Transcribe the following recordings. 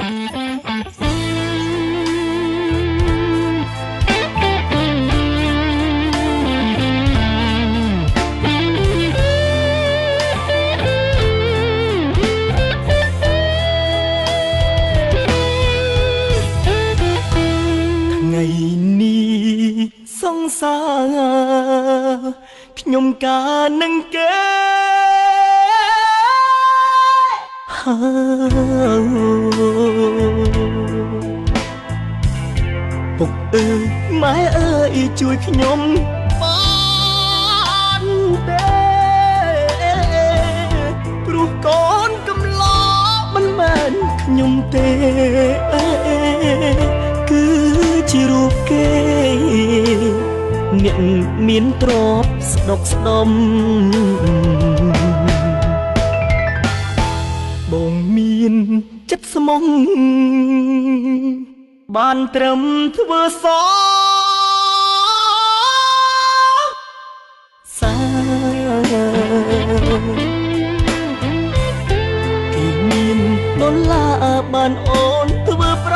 ថ្ងៃនេះសង្សារខ្ញុំការនឹងគេពុកអើយម៉ែអើយជួយខ្ញុំបានទេព្រោះកូនកំឡោមិនមែនខ្ញុំទេគឺជារូបគេអ្នកមានទ្រព្យស្ដុកស្ដំបងមានចិត្តស្មងបានត្រឹមធ្វើសសាគេមានដុល្លារបានអូនធ្វើប្រ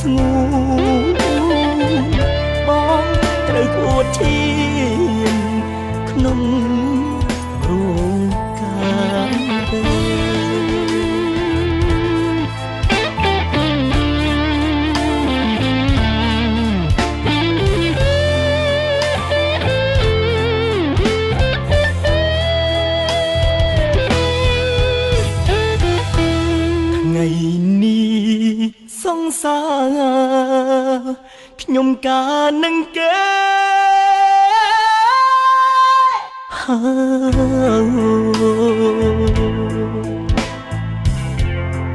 ស្ងួនបងត្រូវអួតឈាមក្នុងរោងការទេថ្ងៃនេះសង្សារខ្ញុំការនឹងគេ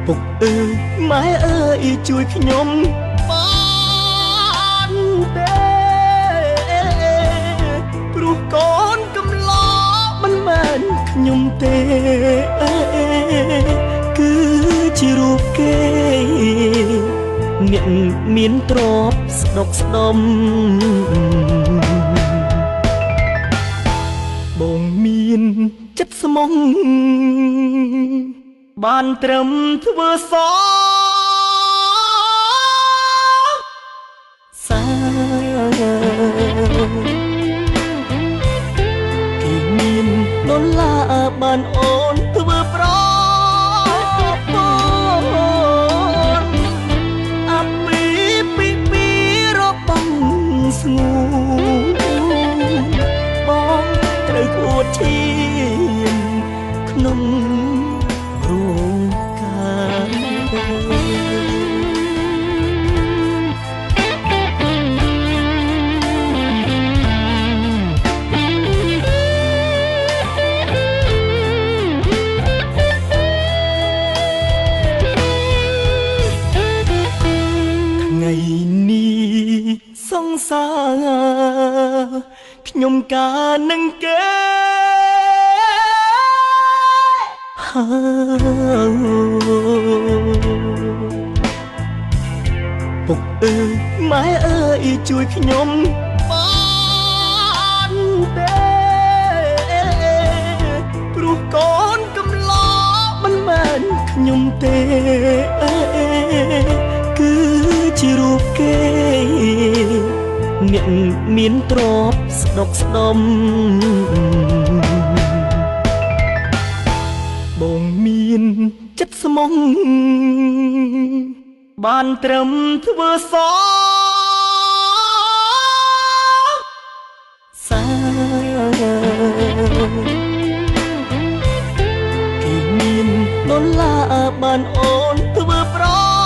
ពុកអើយម៉ែអើយជួយខ្ញុំបានទេព្រោះកូនកំឡោមិនមែនខ្ញុំទេគឺជារូបគេអ្នកមានទ្រព្យស្ដុកស្ដំបងមានចិត្តស្មងបានត្រឹមធ្វើសសាគេមានដុល្លារបានអូនធ្វើប្រស្ងួនបងត្រូវអួតឈាមក្នុងរោងការថ្ងៃនេះសង្សារខ្ញុំការនឹងគេពុកអើយម៉ែអើយជួយខ្ញុំបានទេព្រោះកូនកំឡោមិនមែនខ្ញុំទេគឺជារូបគេអ្នកមានទ្រព្យស្ដុកស្ដំបងមានចិត្តស្មងបានត្រឹមធ្វើសសាគេមានដុល្លារបានអូនធ្វើប្រ